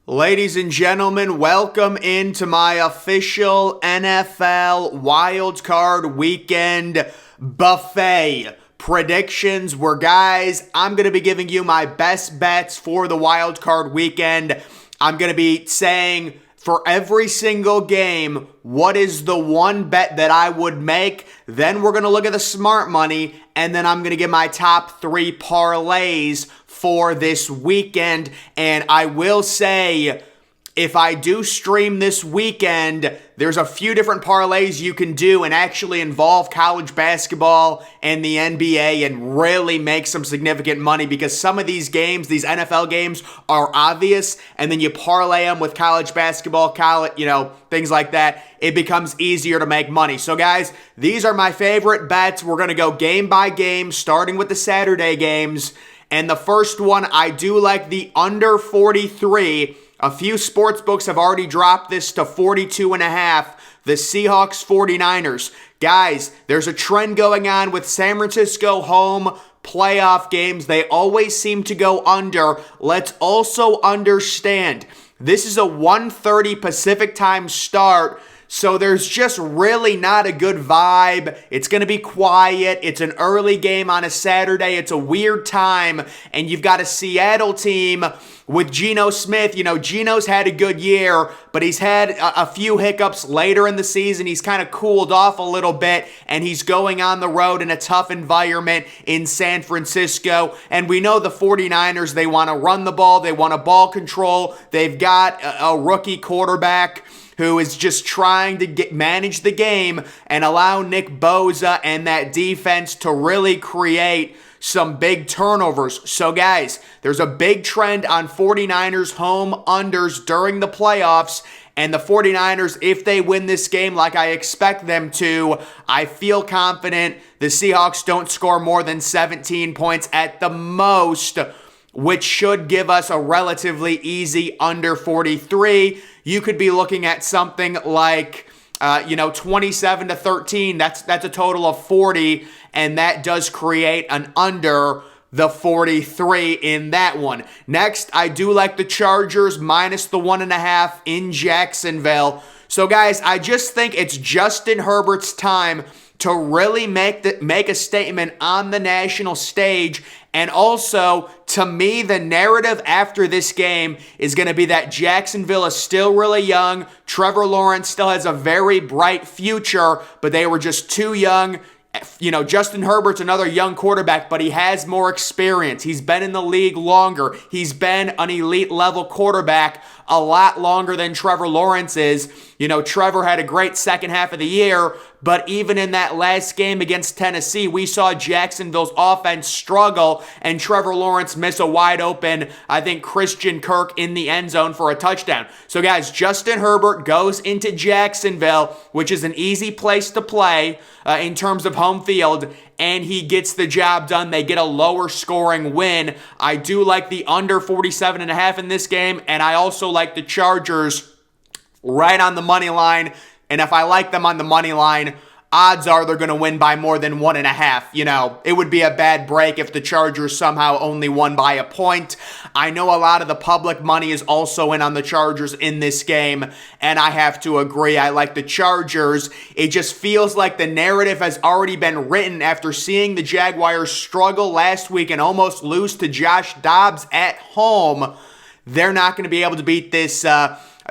Ladies and gentlemen, welcome into my official NFL Wildcard Weekend buffet predictions where, guys, I'm going to be giving you my best bets for the Wildcard Weekend. I'm going to be saying for every single game, what is the one bet that I would make? Then we're going to look at the smart money, and then I'm going to give my top 3 parlays for this weekend. And I will say, if I do stream this weekend, there's a few different parlays you can do and actually involve college basketball and the NBA and really make some significant money, because some of these games, these NFL games, are obvious, and then you parlay them with college basketball, things like that. It becomes easier to make money. So guys, these are my favorite bets. We're going to go game by game, starting with the Saturday games. And the first one, I do like the under 43. A few sports books have already dropped this to 42.5. The Seahawks 49ers. Guys, there's a trend going on with San Francisco home playoff games. They always seem to go under. Let's also understand, this is a 1:30 Pacific time start, so there's just really not a good vibe. It's going to be quiet. It's an early game on a Saturday. It's a weird time, and you've got a Seattle team with Geno Smith. Geno's had a good year, but he's had a few hiccups later in the season. He's kind of cooled off a little bit, and he's going on the road in a tough environment in San Francisco. And we know the 49ers, they want to run the ball. They want to ball control. They've got a rookie quarterback who is just trying to manage the game and allow Nick Bosa and that defense to really create some big turnovers. So guys, there's a big trend on 49ers home unders during the playoffs, and the 49ers, if they win this game like I expect them to, I feel confident the Seahawks don't score more than 17 points at the most, which should give us a relatively easy under 43. You could be looking at something like 27-13. That's a total of 40, and that does create an under the 43 in that one. Next, I do like the Chargers minus the 1.5 in Jacksonville. So guys, I just think it's Justin Herbert's time to really make a statement on the national stage. And also, to me, the narrative after this game is going to be that Jacksonville is still really young. Trevor Lawrence still has a very bright future, but they were just too young. Justin Herbert's another young quarterback, but he has more experience. He's been in the league longer. He's been an elite level quarterback a lot longer than Trevor Lawrence is. Trevor had a great second half of the year, but even in that last game against Tennessee, we saw Jacksonville's offense struggle and Trevor Lawrence miss a wide open, I think, Christian Kirk in the end zone for a touchdown. So guys, Justin Herbert goes into Jacksonville, which is an easy place to play in terms of home field, and he gets the job done. They get a lower scoring win. I do like the under 47.5 in this game, and I also like the Chargers right on the money line. And if I like them on the money line, odds are they're going to win by more than 1.5. It would be a bad break if the Chargers somehow only won by a point. I know a lot of the public money is also in on the Chargers in this game, and I have to agree. I like the Chargers. It just feels like the narrative has already been written after seeing the Jaguars struggle last week and almost lose to Josh Dobbs at home. They're not going to be able to beat this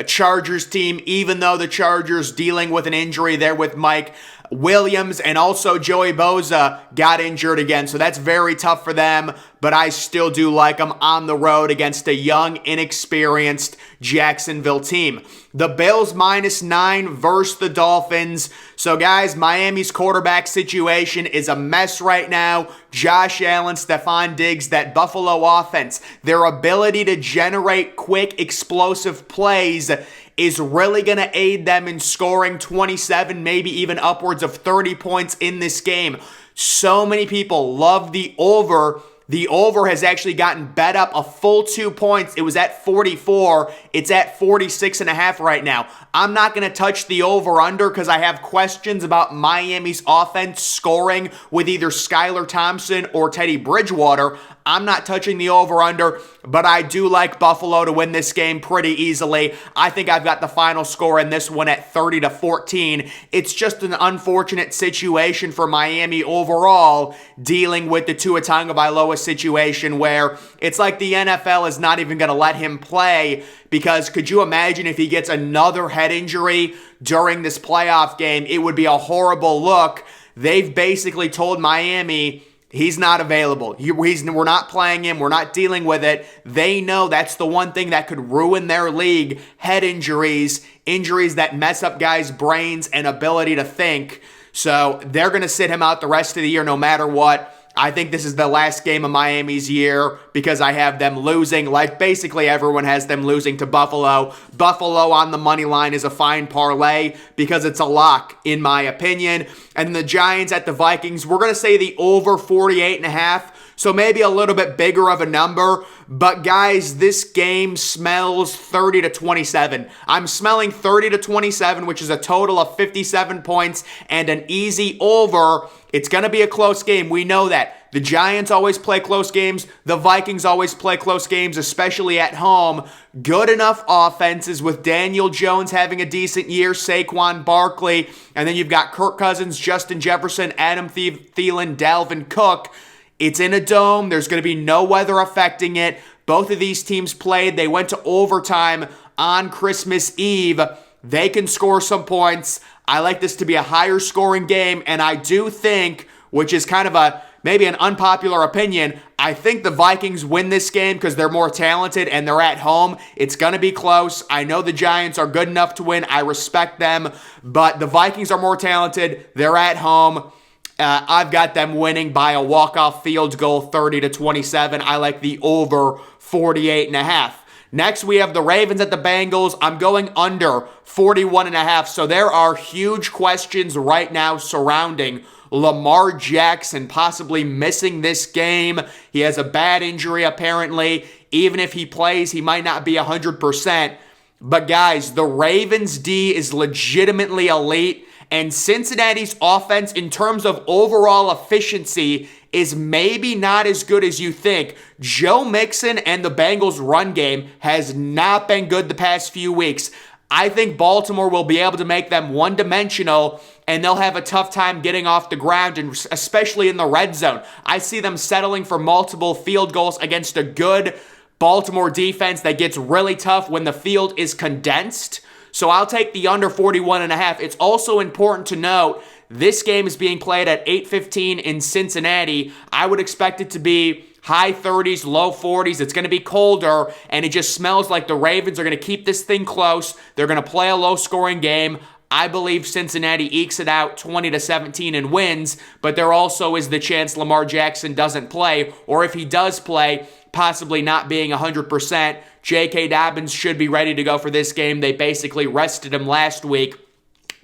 Chargers team, even though the Chargers dealing with an injury there with Mike Williams, and also Joey Bosa got injured again, so that's very tough for them, but I still do like them on the road against a young, inexperienced Jacksonville team. The Bills -9 versus the Dolphins. So guys, Miami's quarterback situation is a mess right now. Josh Allen, Stephon Diggs, that Buffalo offense, their ability to generate quick, explosive plays is really going to aid them in scoring 27, maybe even upwards of 30 points in this game. So many people love the over The over has actually gotten bet up a full 2 points. It was at 44. It's at 46.5 right now. I'm not going to touch the over-under because I have questions about Miami's offense scoring with either Skylar Thompson or Teddy Bridgewater. I'm not touching the over-under, but I do like Buffalo to win this game pretty easily. I think I've got the final score in this one at 30-14. It's just an unfortunate situation for Miami overall, dealing with the Tua Tagovailoa situation where it's like the NFL is not even going to let him play, because could you imagine if he gets another head injury during this playoff game? It would be a horrible look. They've basically told Miami, he's not available. We're not playing him. We're not dealing with it. They know that's the one thing that could ruin their league. Head injuries that mess up guys' brains and ability to think. So they're going to sit him out the rest of the year no matter what. I think this is the last game of Miami's year because I have them losing, like basically everyone has them losing to Buffalo. Buffalo on the money line is a fine parlay because it's a lock, in my opinion. And the Giants at the Vikings, we're going to say the over 48.5. So maybe a little bit bigger of a number. But guys, this game smells 30-27. I'm smelling 30-27, which is a total of 57 points and an easy over. It's going to be a close game. We know that. The Giants always play close games. The Vikings always play close games, especially at home. Good enough offenses with Daniel Jones having a decent year, Saquon Barkley, and then you've got Kirk Cousins, Justin Jefferson, Adam Thielen, Dalvin Cook. It's in a dome. There's going to be no weather affecting it. Both of these teams played. They went to overtime on Christmas Eve. They can score some points. I like this to be a higher scoring game, and I do think, which is kind of maybe an unpopular opinion, I think the Vikings win this game because they're more talented and they're at home. It's going to be close. I know the Giants are good enough to win. I respect them, but the Vikings are more talented. They're at home. I've got them winning by a walk-off field goal, 30-27. I like the over 48.5. Next, we have the Ravens at the Bengals. I'm going under 41.5. So there are huge questions right now surrounding Lamar Jackson possibly missing this game. He has a bad injury, apparently. Even if he plays, he might not be 100%. But guys, the Ravens D is legitimately elite. And Cincinnati's offense, in terms of overall efficiency, is maybe not as good as you think. Joe Mixon and the Bengals' run game has not been good the past few weeks. I think Baltimore will be able to make them one-dimensional, and they'll have a tough time getting off the ground, and especially in the red zone. I see them settling for multiple field goals against a good Baltimore defense that gets really tough when the field is condensed. So I'll take the under 41.5. It's also important to note this game is being played at 8:15 in Cincinnati. I would expect it to be high 30s, low 40s. It's going to be colder, and it just smells like the Ravens are going to keep this thing close. They're going to play a low-scoring game. I believe Cincinnati ekes it out 20-17 and wins, but there also is the chance Lamar Jackson doesn't play, or if he does play, possibly not being 100%. J.K. Dobbins should be ready to go for this game. They basically rested him last week.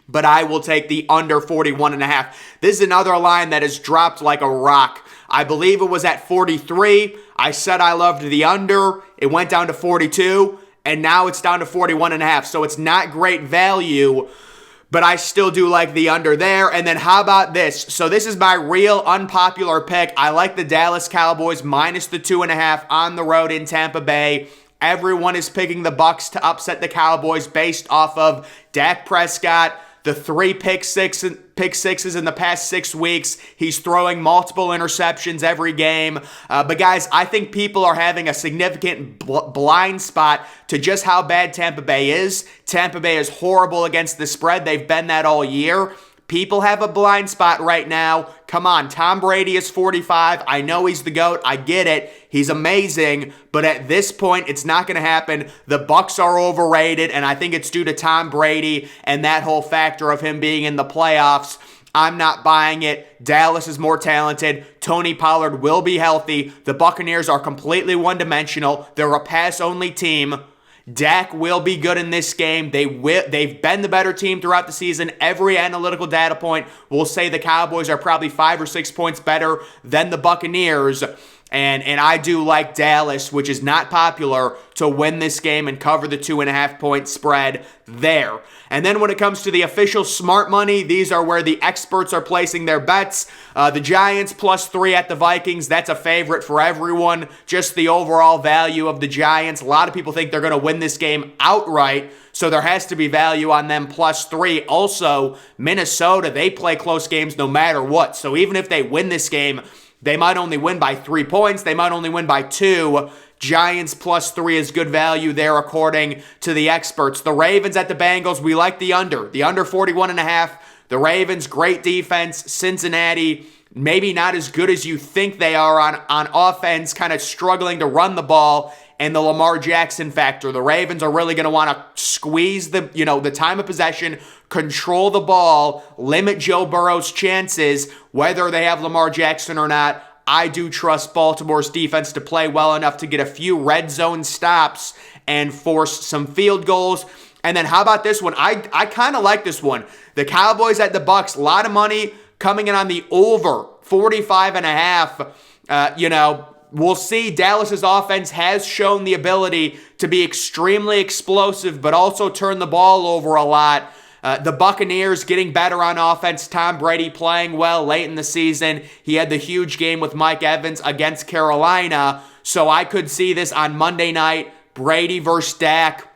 But I will take the under 41.5. This is another line that has dropped like a rock. I believe it was at 43. I said I loved the under. It went down to 42. And now it's down to 41.5. So it's not great value, but I still do like the under there. And then how about this? So this is my real unpopular pick. I like the Dallas Cowboys minus the 2.5 on the road in Tampa Bay. Everyone is picking the Bucs to upset the Cowboys based off of Dak Prescott, the 3 pick sixes in the past 6 weeks. He's throwing multiple interceptions every game. But guys, I think people are having a significant blind spot to just how bad Tampa Bay is. Tampa Bay is horrible against the spread. They've been that all year. People have a blind spot right now. Come on, Tom Brady is 45. I know he's the GOAT. I get it. He's amazing. But at this point, it's not going to happen. The Bucs are overrated, and I think it's due to Tom Brady and that whole factor of him being in the playoffs. I'm not buying it. Dallas is more talented. Tony Pollard will be healthy. The Buccaneers are completely one-dimensional. They're a pass-only team. Dak will be good in this game. They've been the better team throughout the season. Every analytical data point will say the Cowboys are probably 5 or 6 points better than the Buccaneers. And I do like Dallas, which is not popular, to win this game and cover the 2.5-point spread there. And then when it comes to the official smart money, these are where the experts are placing their bets. The Giants +3 at the Vikings, that's a favorite for everyone. Just the overall value of the Giants. A lot of people think they're going to win this game outright, so there has to be value on them +3. Also, Minnesota, they play close games no matter what. So even if they win this game, they might only win by 3 points. They might only win by 2. Giants +3 is good value there according to the experts. The Ravens at the Bengals, we like the under. The under 41.5. The Ravens, great defense. Cincinnati, maybe not as good as you think they are on offense, kind of struggling to run the ball. And the Lamar Jackson factor. The Ravens are really going to want to squeeze the time of possession, control the ball, limit Joe Burrow's chances, whether they have Lamar Jackson or not. I do trust Baltimore's defense to play well enough to get a few red zone stops and force some field goals. And then how about this one? I kind of like this one. The Cowboys at the Bucks, a lot of money coming in on the over 45.5. We'll see. Dallas's offense has shown the ability to be extremely explosive, but also turn the ball over a lot. The Buccaneers getting better on offense. Tom Brady playing well late in the season. He had the huge game with Mike Evans against Carolina. So I could see this on Monday night. Brady versus Dak.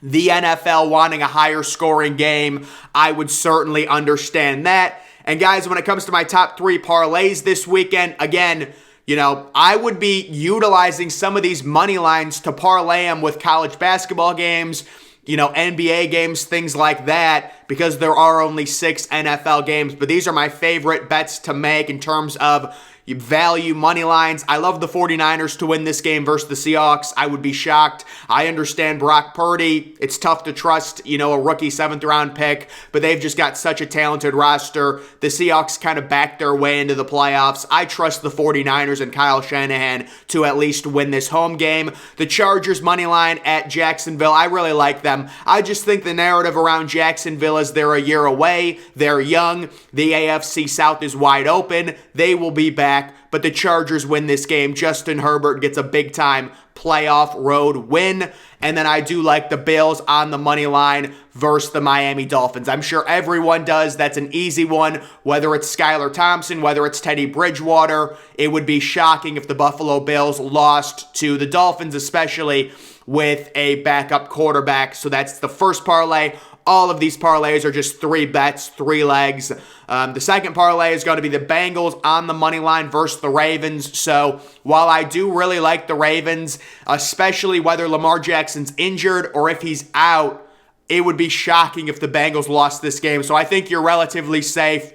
The NFL wanting a higher scoring game. I would certainly understand that. And guys, when it comes to my top 3 parlays this weekend, again, I would be utilizing some of these money lines to parlay them with college basketball games, NBA games, things like that, because there are only 6 NFL games. But these are my favorite bets to make in terms of value money lines. I love the 49ers to win this game versus the Seahawks. I would be shocked. I understand Brock Purdy. It's tough to trust, a rookie 7th round pick, but they've just got such a talented roster. The Seahawks kind of backed their way into the playoffs. I trust the 49ers and Kyle Shanahan to at least win this home game. The Chargers money line at Jacksonville, I really like them. I just think the narrative around Jacksonville is they're a year away. They're young. The AFC South is wide open. They will be back. But the Chargers win this game. Justin Herbert gets a big-time playoff road win. And then I do like the Bills on the money line versus the Miami Dolphins. I'm sure everyone does. That's an easy one. Whether it's Skylar Thompson, whether it's Teddy Bridgewater, it would be shocking if the Buffalo Bills lost to the Dolphins, especially with a backup quarterback. So that's the first parlay. All of these parlays are just 3 bets, 3 legs. The second parlay is going to be the Bengals on the money line versus the Ravens. So while I do really like the Ravens, especially whether Lamar Jackson's injured or if he's out, it would be shocking if the Bengals lost this game. So I think you're relatively safe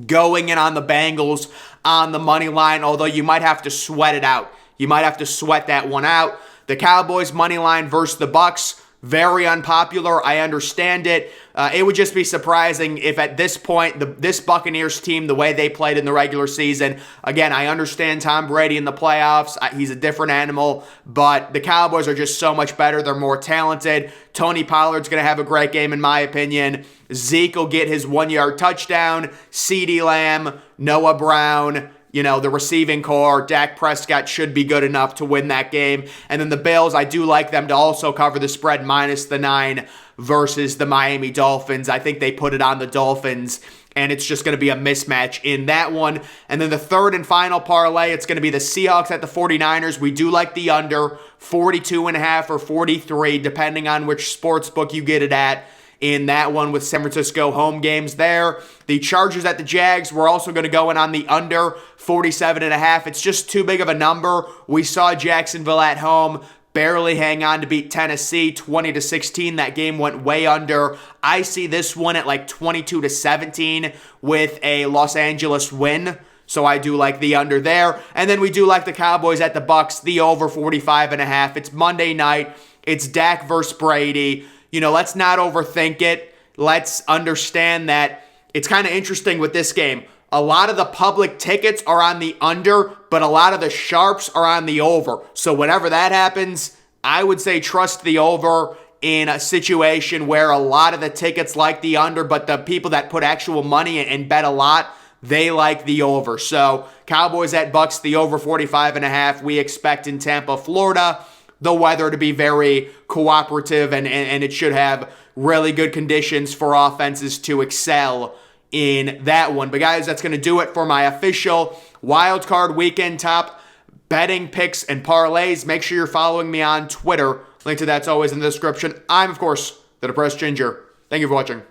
going in on the Bengals on the money line, although you might have to sweat it out. You might have to sweat that one out. The Cowboys money line versus the Bucks. Very unpopular. I understand it. It would just be surprising if at this point, this Buccaneers team, the way they played in the regular season, again, I understand Tom Brady in the playoffs. He's a different animal, but the Cowboys are just so much better. They're more talented. Tony Pollard's going to have a great game, in my opinion. Zeke will get his 1-yard touchdown. CeeDee Lamb, Noah Brown, the receiving core, Dak Prescott should be good enough to win that game. And then the Bills, I do like them to also cover the spread minus the 9 versus the Miami Dolphins. I think they put it on the Dolphins, and it's just going to be a mismatch in that one. And then the third and final parlay, it's going to be the Seahawks at the 49ers. We do like the under 42.5 or 43, depending on which sports book you get it at. In that one with San Francisco home games there. The Chargers at the Jags, we're also going to go in on the under 47.5. It's just too big of a number. We saw Jacksonville at home barely hang on to beat Tennessee 20-16. That game went way under. I see this one at like 22-17 with a Los Angeles win. So I do like the under there. And then we do like the Cowboys at the Bucks, the over 45.5. It's Monday night. It's Dak versus Brady. Let's not overthink it. Let's understand that it's kind of interesting with this game. A lot of the public tickets are on the under, but a lot of the sharps are on the over. So whenever that happens, I would say trust the over in a situation where a lot of the tickets like the under, but the people that put actual money and bet a lot, they like the over. So Cowboys at Bucks, the over 45.5. We expect in Tampa, Florida, the weather to be very cooperative, and it should have really good conditions for offenses to excel in that one. But guys, that's going to do it for my official Wild Card Weekend top betting picks and parlays. Make sure you're following me on Twitter. Link to that's always in the description. I'm, of course, the Depressed Ginger. Thank you for watching.